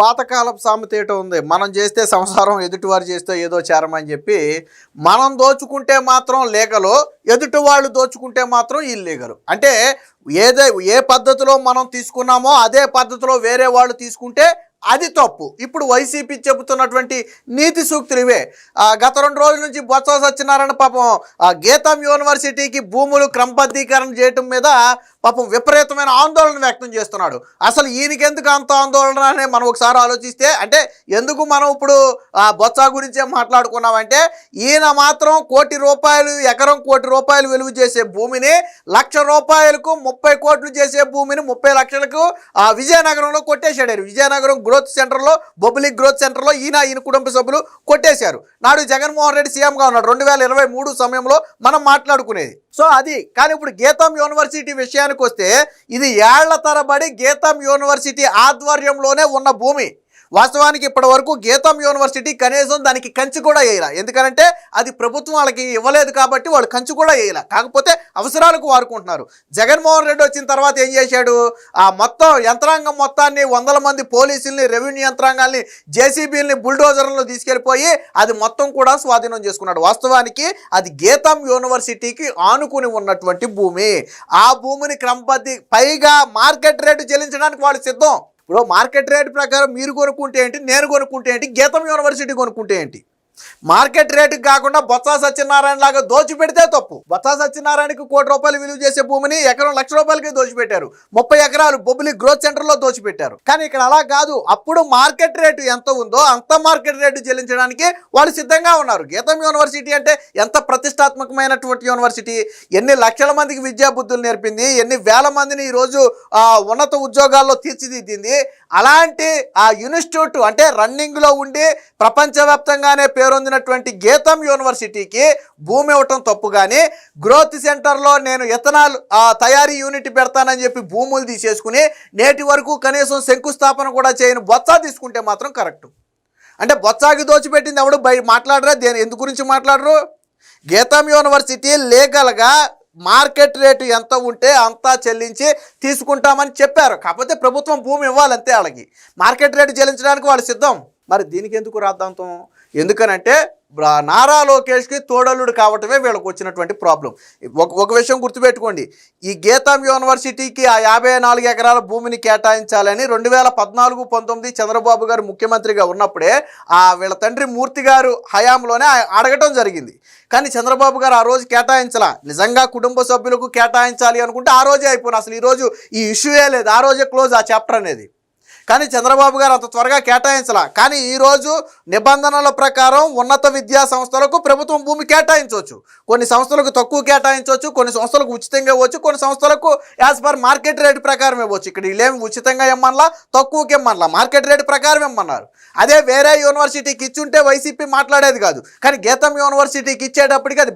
పాతకాలపు సామెత ఏటో ఉంది, మనం చేస్తే సంసారం, ఎదుటివారు చేస్తే ఏదో చేరమని చెప్పి. మనం దోచుకుంటే మాత్రం లీగలు, ఎదుటి వాళ్ళు దోచుకుంటే మాత్రం ఇల్లీగలు. అంటే ఏ పద్ధతిలో మనం తీసుకున్నామో అదే పద్ధతిలో వేరే వాళ్ళు తీసుకుంటే అది తప్పు. ఇప్పుడు వైసీపీ చెబుతున్నటువంటి నీతి సూక్తులు ఇవే. గత 2 రోజుల నుంచి బొత్స సత్యనారాయణ పాపం గీతం యూనివర్సిటీకి భూములు క్రమబద్ధీకరణ చేయటం మీద పాపం విపరీతమైన ఆందోళన వ్యక్తం చేస్తున్నాడు. అసలు ఈయనకి ఎందుకు అంత ఆందోళన అని మనం ఒకసారి ఆలోచిస్తే, అంటే ఎందుకు మనం ఇప్పుడు బొత్స గురించే మాట్లాడుకున్నామంటే, ఈయన మాత్రం ఎకరం కోటి రూపాయలు విలువ చేసే భూమిని, ₹1,00,000కు 30 కోట్లు చేసే భూమిని 30 లక్షలకు విజయనగరంలో కొట్టేశాడు. విజయనగరం గ్రోత్ సెంటర్లో, పబ్లిక్ గ్రోత్ సెంటర్లో ఈయన కుటుంబ సభ్యులు కొట్టేశారు. నాడు జగన్మోహన్ రెడ్డి సీఎంగా ఉన్నాడు 2023 సమయంలో మనం మాట్లాడుకునేది. సో అది. కానీ ఇప్పుడు గీతం యూనివర్సిటీ విషయానికి వస్తే, ఇది ఏళ్ల తరబడి గీతం యూనివర్సిటీ ఆధ్వర్యంలోనే ఉన్న భూమి. వాస్తవానికి ఇప్పటి వరకు గీతం యూనివర్సిటీ కనీసం దానికి కంచి కూడా వేయాల. ఎందుకంటే అది ప్రభుత్వం వాళ్ళకి ఇవ్వలేదు కాబట్టి వాళ్ళు కంచి కూడా వేయాల. కాకపోతే అవసరాలకు వాడుకుంటున్నారు. జగన్మోహన్ రెడ్డి వచ్చిన తర్వాత ఏం చేశాడు, మొత్తం యంత్రాంగం మొత్తాన్ని 100 మంది పోలీసుల్ని, రెవెన్యూ యంత్రాంగాల్ని, జేసీబీలని, బుల్డోజర్లను తీసుకెళ్ళిపోయి అది మొత్తం కూడా స్వాధీనం చేసుకున్నాడు. వాస్తవానికి అది గీతం యూనివర్సిటీకి ఆనుకుని ఉన్నటువంటి భూమి. ఆ భూమిని పైగా మార్కెట్ రేటు చెల్లించడానికి వాళ్ళు సిద్ధం. ఇప్పుడు మార్కెట్ రేటు ప్రకారం మీరు కొనుక్కుంటే ఏంటి, నేను కొనుక్కుంటే ఏంటి, గీతం యూనివర్సిటీ కొనుక్కుంటే ఏంటి? మార్కెట్ రేటుకి కాకుండా బొత్స సత్యనారాయణ లాగా దోచిపెడితే తప్పు. బొత్స సత్యనారాయణకి ₹1,00,00,000 విలువ చేసే భూమిని ఎకరం ₹1,00,000కి దోచిపెట్టారు. 30 ఎకరాలు పబ్లిక్ గ్రోత్ సెంటర్లో దోచిపెట్టారు. కానీ ఇక్కడ అలా కాదు. అప్పుడు మార్కెట్ రేటు ఎంత ఉందో అంత మార్కెట్ రేటు చెల్లించడానికి వాళ్ళు సిద్ధంగా ఉన్నారు. గీతం యూనివర్సిటీ అంటే ఎంత ప్రతిష్టాత్మకమైనటువంటి యూనివర్సిటీ, ఎన్ని లక్షల మందికి విద్యా బుద్ధులు నేర్పింది, ఎన్ని వేల మందిని ఈరోజు ఉన్నత ఉద్యోగాల్లో తీర్చిదిద్దింది. అలాంటి ఆ ఇన్స్టిట్యూట్ అంటే రన్నింగ్లో ఉండి ప్రపంచవ్యాప్తంగానే పేరొందినటువంటి గీతం యూనివర్సిటీకి భూమి ఇవ్వటం తప్పు. కానీ గ్రోత్ సెంటర్లో నేను ఎథనాల్ తయారీ యూనిట్ పెడతానని చెప్పి భూములు తీసేసుకుని నేటి వరకు కనీసం శంకుస్థాపన కూడా చేయని బొత్స తీసుకుంటే మాత్రం కరెక్టు. అంటే బొత్సాకి దోచిపెట్టింది ఎవడు మాట్లాడరా? ఎందు గురించి మాట్లాడరు? గీతం యూనివర్సిటీ లీగల్గా మార్కెట్ రేటు ఎంత ఉంటే అంతా చెల్లించి తీసుకుంటామని చెప్పారు. కాకపోతే ప్రభుత్వం భూమి ఇవ్వాలంతే. వాళ్ళకి మార్కెట్ రేటు చెల్లించడానికి వాళ్ళు సిద్ధం. మరి దీనికి ఎందుకు రాద్ధాంతం? ఎందుకనంటే నారా లోకేష్కి తోడలుడు కావటమే వీళ్ళకి వచ్చినటువంటి ప్రాబ్లం. ఒక విషయం గుర్తుపెట్టుకోండి, ఈ గీతం యూనివర్సిటీకి ఆ 54 ఎకరాల భూమిని కేటాయించాలని 2014-19 చంద్రబాబు గారు ముఖ్యమంత్రిగా ఉన్నప్పుడే వీళ్ళ తండ్రి మూర్తి గారు హయాంలోనే అడగటం జరిగింది. కానీ చంద్రబాబు గారు ఆ రోజు కేటాయించాల. నిజంగా కుటుంబ సభ్యులకు కేటాయించాలి అనుకుంటే ఆ రోజే అయిపోయిన, అసలు ఈరోజు ఈ ఇష్యూయే లేదు, ఆ రోజే క్లోజ్ ఆ చాప్టర్ అనేది. కానీ చంద్రబాబు గారు అంత త్వరగా కేటాయించాల. కానీ ఈరోజు నిబంధనల ప్రకారం ఉన్నత విద్యా సంస్థలకు ప్రభుత్వం భూమి కేటాయించవచ్చు. కొన్ని సంస్థలకు తక్కువ కేటాయించవచ్చు, కొన్ని సంస్థలకు ఉచితంగా ఇవ్వచ్చు, కొన్ని సంస్థలకు యాజ్ పర్ మార్కెట్ రేటు ప్రకారం ఇవ్వచ్చు. ఇక్కడ వీళ్ళేమి ఉచితంగా ఇమ్మనలా, తక్కువకి ఇమ్మనలా, మార్కెట్ రేటు ప్రకారం ఇమ్మన్నారు. అదే వేరే యూనివర్సిటీకి ఇచ్చుంటే వైసీపీ మాట్లాడేది కాదు. కానీ గీతం యూనివర్సిటీకి ఇచ్చేటప్పటికి అది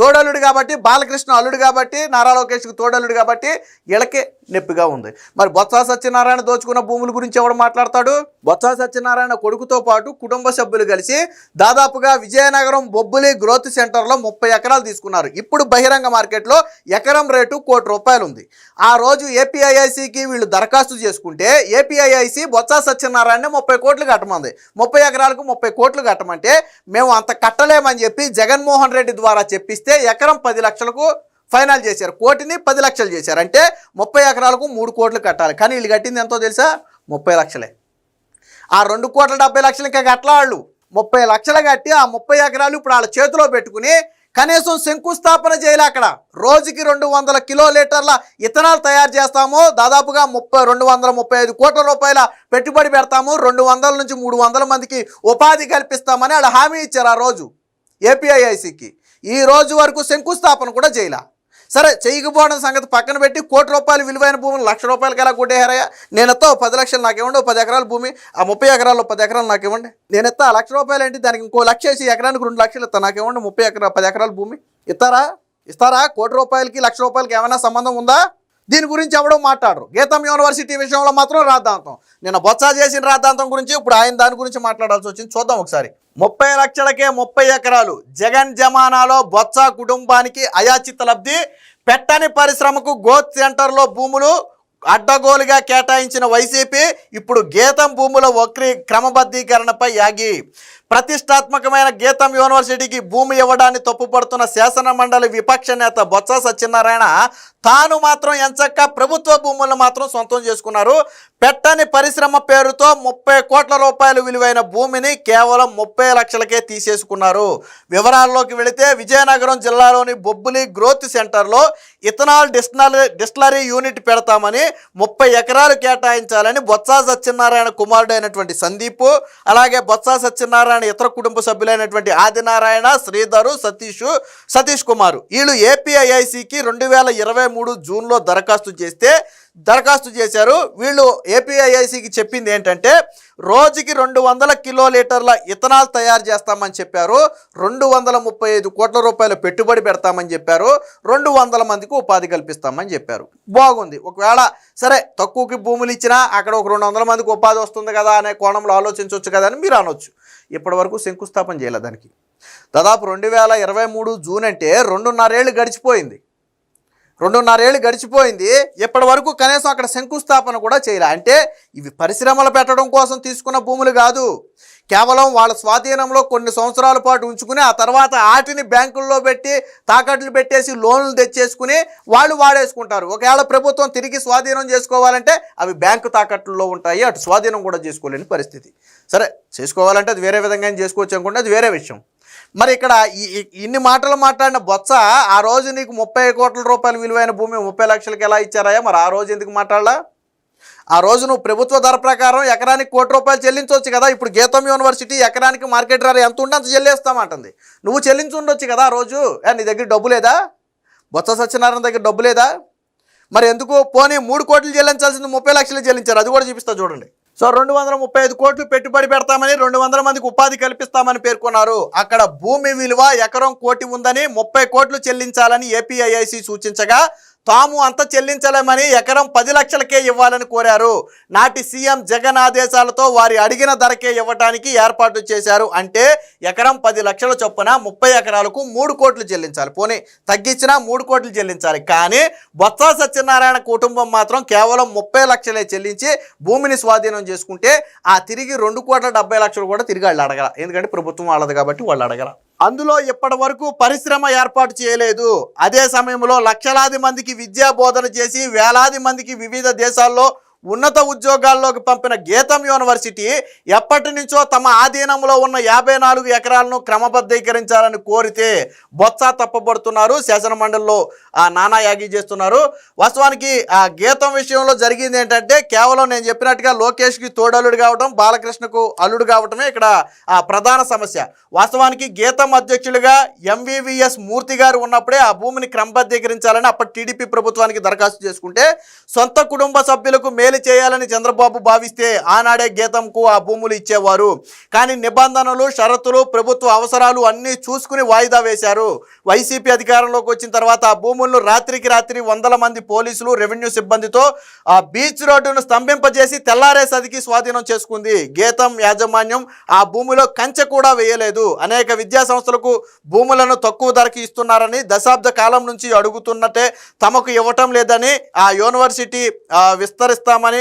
తోడలుడు కాబట్టి, బాలకృష్ణ అల్లుడు కాబట్టి, నారా లోకేష్కి తోడలుడు కాబట్టి వీళ్ళకే నొప్పిగా ఉంది. మరి బొత్స సత్యనారాయణ దోచుకున్న భూముల గురించి ఎవడు మాట్లాడతాడు? బొత్స సత్యనారాయణ కొడుకుతో పాటు కుటుంబ సభ్యులు కలిసి దాదాపుగా విజయనగరం బొబ్బులి గ్రోత్ సెంటర్లో 30 ఎకరాలు తీసుకున్నారు. ఇప్పుడు బహిరంగ మార్కెట్లో ఎకరం రేటు ₹1,00,00,000 ఉంది. ఆ రోజు ఏపీఐఐసికి వీళ్ళు దరఖాస్తు చేసుకుంటే ఏపీఐఐసి బొత్స సత్యనారాయణ 30 కోట్లు కట్టమంది. 30 ఎకరాలకు 30 కోట్లు కట్టమంటే మేము అంత కట్టలేమని చెప్పి జగన్మోహన్ రెడ్డి ద్వారా చెప్పిస్తే ఎకరం 10 లక్షలకు ఫైనల్ చేశారు. కోటిని 10 లక్షలు చేశారు. అంటే 30 ఎకరాలకు 3 కోట్లు కట్టాలి. కానీ వీళ్ళు కట్టింది ఎంతో తెలుసా? 30 లక్షలే. ఆ 2,70,00,000 ఇంకా కట్టలా. వాళ్ళు 30 లక్షలు కట్టి ఆ 30 ఎకరాలు ఇప్పుడు వాళ్ళ చేతిలో పెట్టుకుని కనీసం శంకుస్థాపన చేయాలి. అక్కడ రోజుకి 200 కిలోలీటర్ల ఇథనాల్ తయారు చేస్తాము, దాదాపుగా 235 కోట్ల రూపాయల పెట్టుబడి పెడతాము, 200 నుంచి 300 మందికి ఉపాధి కల్పిస్తామని వాళ్ళు హామీ ఇచ్చారు ఆ రోజు ఏపీఐఐసికి. ఈ రోజు వరకు శంకుస్థాపన కూడా చేయాల. సరే, చేయకపోవడం సంగతి పక్కన పెట్టి ₹1,00,00,000 విలువైన భూములు ₹1,00,000 ఎలా కొట్టేహారయ్యా? నేను ఎత్తా 10 లక్షలు నాకు ఇవ్వండి, 10 ఎకరాల భూమి, ఆ 30 ఎకరాల్లో 10 ఎకరాలు నాకు ఇవ్వండి. నేను ఎత్తా ₹1,00,000 ఏంటి, దానికి ఇంకో లక్ష వేసి ఎకరానికి 2 లక్షలు ఇస్తా, నాకు ఇవ్వండి 10 ఎకరాల భూమి. ఇస్తారా? ₹1,00,00,000కి ₹1,00,000కి ఏమైనా సంబంధం ఉందా? దీని గురించి ఎవడో మాట్లాడరు. గీతం యూనివర్సిటీ విషయంలో మాత్రం రాద్ధాంతం. నిన్న బొత్స చేసిన రాద్ధాంతం గురించి ఇప్పుడు ఆయన దాని గురించి మాట్లాడాల్సి వచ్చింది. చూద్దాం ఒకసారి. 30 లక్షలకే 30 ఎకరాలు జగన్ జమానాలో బొత్స కుటుంబానికి అయాచిత లబ్ధి. పెట్టని పరిశ్రమకు గ్రోత్ సెంటర్లో భూములు అడ్డగోలుగా కేటాయించిన వైసీపీ ఇప్పుడు గీతం భూముల క్రమబద్ధీకరణపై యాగి. ప్రతిష్టాత్మకమైన గీతం యూనివర్సిటీకి భూమి ఇవ్వడాన్ని తప్పుపడుతున్న శాసన మండలి విపక్ష నేత బొత్స సత్యనారాయణ తాను మాత్రం ఎంచక్క ప్రభుత్వ భూములను మాత్రం సొంతం చేసుకున్నారు. పెట్టని పరిశ్రమ పేరుతో 30 కోట్ల రూపాయలు విలువైన భూమిని కేవలం 30 లక్షలకే తీసేసుకున్నారు. వివరాల్లోకి వెళితే విజయనగరం జిల్లాలోని బొబ్బులి గ్రోత్ సెంటర్లో ఇథనాల్ డిస్టిలరీ యూనిట్ పెడతామని 30 ఎకరాలు కేటాయించాలని బొత్స సత్యనారాయణ కుమారుడైనటువంటి సందీప్, అలాగే బొత్స సత్యనారాయణ ఇతర కుటుంబ సభ్యులైనటువంటి ఆదినారాయణ, శ్రీధరు, సతీష్ కుమార్ వీళ్ళు ఏపీఐఐసికి 2023 జూన్లో దరఖాస్తు చేశారు. వీళ్ళు ఏపీఐఐసికి చెప్పింది ఏంటంటే రోజుకి 200 కిలోలీటర్ల ఇథనాల్ తయారు చేస్తామని చెప్పారు. 235 కోట్ల రూపాయల పెట్టుబడి పెడతామని చెప్పారు. 200 మందికి ఉపాధి కల్పిస్తామని చెప్పారు. బాగుంది. ఒకవేళ సరే తక్కువకి భూములు ఇచ్చినా అక్కడ ఒక 200 మందికి ఉపాధి వస్తుంది కదా అనే కోణంలో ఆలోచించవచ్చు కదా అని మీరు అనొచ్చు. ఇప్పటి వరకు శంకుస్థాపన చేయలేదు దానికి. దాదాపు 2023 జూన్ అంటే 2.5 ఏళ్ళు గడిచిపోయింది. 2.5 ఏళ్ళు గడిచిపోయింది. ఇప్పటి వరకు కనీసం అక్కడ శంకుస్థాపన కూడా చేయలే. అంటే ఇవి పరిశ్రమలు పెట్టడం కోసం తీసుకున్న భూములు కాదు, కేవలం వాళ్ళ స్వాధీనంలో కొన్ని సంవత్సరాల పాటు ఉంచుకుని ఆ తర్వాత వాటిని బ్యాంకుల్లో పెట్టి తాకట్లు పెట్టేసి లోన్లు తెచ్చేసుకుని వాళ్ళు వాడేసుకుంటారు. ఒకవేళ ప్రభుత్వం తిరిగి స్వాధీనం చేసుకోవాలంటే అవి బ్యాంకు తాకట్లలో ఉంటాయి, అటు స్వాధీనం కూడా చేసుకోలేని పరిస్థితి. సరే చేసుకోవాలంటే అది వేరే విధంగా చేసుకోవచ్చు అనుకుంటే అది వేరే విషయం. మరి ఇక్కడ ఇన్ని మాటలు మాట్లాడిన బొత్స ఆ రోజు నీకు 30 కోట్ల రూపాయలు విలువైన భూమి 30 లక్షలకి ఎలా ఇచ్చారాయా? మరి ఆ రోజు ఎందుకు మాట్లాడలా? ఆ రోజు నువ్వు ప్రభుత్వ ధర ప్రకారం ఎకరానికి 1 కోటి రూపాయలు చెల్లించవచ్చు కదా. ఇప్పుడు గీతం యూనివర్సిటీ ఎకరానికి మార్కెట్ ధర ఎంత ఉంటే అంత చెల్లిస్తామంటుంది. నువ్వు చెల్లించి ఉండొచ్చు కదా ఆ రోజు. నీ దగ్గర డబ్బు లేదా? బొత్స సత్యనారాయణ దగ్గర డబ్బు లేదా? మరి ఎందుకు పోనీ 3 కోట్లు చెల్లించాల్సింది 30 లక్షలు చెల్లించారు. అది కూడా చూపిస్తా చూడండి. సో 235 కోట్లు పెట్టుబడి పెడతామని 200 మందికి ఉపాధి కల్పిస్తామని పేర్కొన్నారు. అక్కడ భూమి విలువ ఎకరం 1 కోటి ఉందని 30 కోట్లు చెల్లించాలని ఏపీఐఐసి సూచించగా తాము అంత చెల్లించలేమని ఎకరం 10 లక్షలకే ఇవ్వాలని కోరారు. నాటి సీఎం జగన్ ఆదేశాలతో వారి అడిగిన ధరకే ఇవ్వడానికి ఏర్పాటు చేశారు. అంటే ఎకరం 10 లక్షల చొప్పున 30 ఎకరాలకు 3 కోట్లు చెల్లించాలి. పోనీ తగ్గించినా 3 కోట్లు చెల్లించాలి. కానీ బొత్స సత్యనారాయణ కుటుంబం మాత్రం కేవలం 30 లక్షలే చెల్లించి భూమిని స్వాధీనం చేసుకుంటే ఆ తిరిగి 2,70,00,000 కూడా తిరిగి వాళ్ళు అడగల. ఎందుకంటే ప్రభుత్వం వాళ్ళది కాబట్టి వాళ్ళు అడగల. అందులో ఇప్పటి వరకు పరిశ్రమ ఏర్పాటు చేయలేదు. అదే సమయంలో లక్షలాది మందికి విద్యా బోధన చేసి వేలాది మందికి వివిధ దేశాల్లో ఉన్నత ఉద్యోగాల్లోకి పంపిన గీతం యూనివర్సిటీ ఎప్పటి నుంచో తమ ఆధీనంలో ఉన్న 54 ఎకరాలను క్రమబద్ధీకరించాలని కోరితే బొత్స తప్పబడుతున్నారు. శాసన మండలిలో నానా యాగి చేస్తున్నారు. వాస్తవానికి ఆ గీతం విషయంలో జరిగింది ఏంటంటే కేవలం నేను చెప్పినట్టుగా లోకేష్కి తోడల్లుడు కావడం, బాలకృష్ణకు అల్లుడు కావటమే ఇక్కడ ప్రధాన సమస్య. వాస్తవానికి గీతం అధ్యక్షులుగా MVVS మూర్తి గారు ఉన్నప్పుడే ఆ భూమిని క్రమబద్ధీకరించాలని అప్పటి టీడీపీ ప్రభుత్వానికి దరఖాస్తు చేసుకుంటే సొంత కుటుంబ సభ్యులకు మేలు చేయాలని చంద్రబాబు భావిస్తే ఆనాడే గీతంకు ఆ భూములు ఇచ్చేవారు. కానీ నిబంధనలు, షరతులు, ప్రభుత్వ అవసరాలు అన్నీ చూసుకుని వాయిదా వేశారు. వైసీపీ అధికారంలోకి వచ్చిన తర్వాత ఆ భూములను రాత్రికి రాత్రి 100 మంది పోలీసులు, రెవెన్యూ సిబ్బందితో ఆ బీచ్ రోడ్డును స్తంభింపజేసి తెల్లారే సదికి స్వాధీనం చేసుకుంది. గీతం యాజమాన్యం ఆ భూమిలో కంచె కూడా వేయలేదు. అనేక విద్యా సంస్థలకు భూములను తక్కువ ధరకి ఇస్తున్నారని దశాబ్ద కాలం నుంచి అడుగుతున్నట్టే తమకు ఇవ్వటం లేదని ఆ యూనివర్సిటీ విస్తరిస్తామని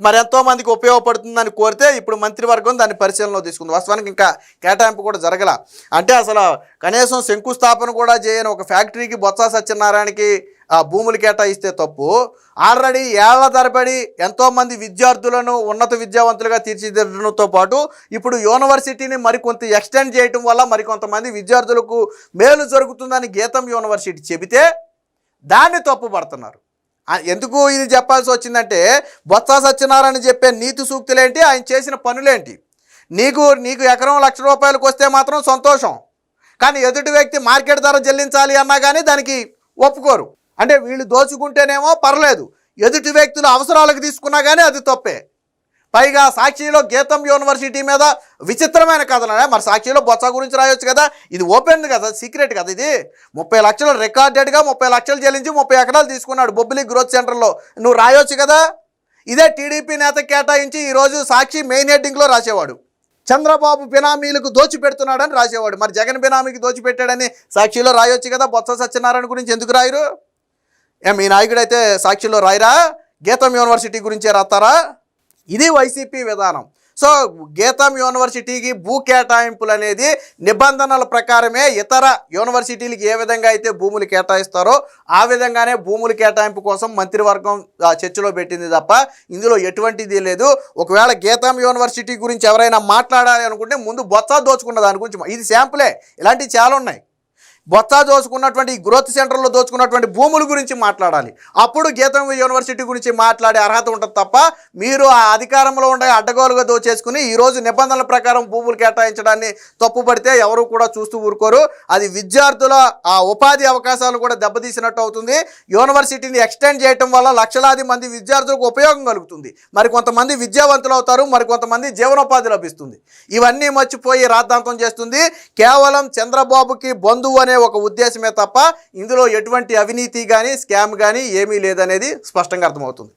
మరెంతో మందికి ఉపయోగపడుతుందని కోరితే ఇప్పుడు మంత్రివర్గం దాన్ని పరిశీలనలో తీసుకుంది. వాస్తవానికి ఇంకా కేటాయింపు కూడా జరగల. అంటే అసలు కనీసం శంకుస్థాపన కూడా చేయని ఒక ఫ్యాక్టరీకి బొత్స సత్యనారాయణకి భూములు కేటాయిస్తే తప్పు. ఆల్రెడీ ఏళ్ల తరబడి ఎంతోమంది విద్యార్థులను ఉన్నత విద్యావంతులుగా తీర్చిదిద్దడంతో పాటు ఇప్పుడు యూనివర్సిటీని మరికొంత ఎక్స్టెండ్ చేయటం వల్ల మరికొంతమంది విద్యార్థులకు మేలు జరుగుతుందని గీతం యూనివర్సిటీ చెబితే దాన్ని తప్పుపడుతున్నారు. ఎందుకు ఇది చెప్పాల్సి వచ్చిందంటే బొత్స సత్యనారాయణ చెప్పే నీతి సూక్తులేంటి, ఆయన చేసిన పనులేంటి. నీకు ఎకరం 1,00,000 రూపాయలకు వస్తే మాత్రం సంతోషం, కానీ ఎదుటి వ్యక్తి మార్కెట్ ధర చెల్లించాలి అన్నా కానీ దానికి ఒప్పుకోరు. అంటే వీళ్ళు దోచుకుంటేనేమో పర్లేదు, ఎదుటి వ్యక్తుల అవసరాలకు తీసుకున్నా కానీ అది తప్పే. పైగా సాక్షిలో గీతం యూనివర్సిటీ మీద విచిత్రమైన కథలు. మరి సాక్షిలో బొత్స గురించి రాయొచ్చు కదా, ఇది ఓపెన్ కదా, సీక్రెట్ కదా. ఇది 30 లక్షలు రికార్డెడ్గా 30 లక్షలు చెల్లించి 30 ఎకరాలు తీసుకున్నాడు బొబ్బిలి గ్రోత్ సెంటర్లో. నువ్వు రాయొచ్చు కదా. ఇదే టీడీపీ నేత కేటాయించి ఈరోజు సాక్షి మెయిన్ హెడ్డింగ్లో రాసేవాడు చంద్రబాబు బినామీలకు దోచిపెడుతున్నాడని రాసేవాడు. మరి జగన్ బినామీకి దోచిపెట్టాడని సాక్షిలో రాయొచ్చు కదా. బొత్స సత్యనారాయణ గురించి ఎందుకు రాయరు? మీ నాయకుడైతే సాక్షిలో రాయరా? గీతం యూనివర్సిటీ గురించే రాస్తారా? ఇది వైసీపీ విధానం. సో గీతం యూనివర్సిటీకి భూ కేటాయింపులు అనేది నిబంధనల ప్రకారమే ఇతర యూనివర్సిటీలకు ఏ విధంగా అయితే భూములు కేటాయిస్తారో ఆ విధంగానే భూముల కేటాయింపు కోసం మంత్రివర్గం చర్చలో పెట్టింది తప్ప ఇందులో ఎటువంటిది లేదు. ఒకవేళ గీతం యూనివర్సిటీ గురించి ఎవరైనా మాట్లాడాలి అనుకుంటే ముందు బొత్స దోచుకున్న దాని గురించి, ఇది శాంపులే, ఇలాంటివి చాలా ఉన్నాయి. బొత్స దోచుకున్నటువంటి గ్రోత్ సెంటర్లో దోచుకున్నటువంటి భూముల గురించి మాట్లాడాలి, అప్పుడు గీతం యూనివర్సిటీ గురించి మాట్లాడే అర్హత ఉంటుంది తప్ప మీరు ఆ అధికారంలో ఉండే అడ్డగోలుగా దోచేసుకుని ఈరోజు నిబంధనల ప్రకారం భూములు కేటాయించడాన్ని తప్పుపడితే ఎవరు కూడా చూస్తూ ఊరుకోరు. అది విద్యార్థుల ఆ ఉపాధి అవకాశాలు కూడా దెబ్బతీసినట్టు అవుతుంది. యూనివర్సిటీని ఎక్స్టెండ్ చేయటం వల్ల లక్షలాది మంది విద్యార్థులకు ఉపయోగం కలుగుతుంది, మరి కొంతమంది విద్యావంతులు అవుతారు, మరి కొంతమంది జీవనోపాధి లభిస్తుంది. ఇవన్నీ మర్చిపోయి రాద్ధాంతం చేస్తుంది కేవలం చంద్రబాబుకి బంధువు అనే ఒక ఉద్దేశమే తప్ప ఇందులో ఎటువంటి అవినీతి కానీ స్కామ్ కానీ ఏమీ లేదనేది స్పష్టంగా అర్థమవుతుంది.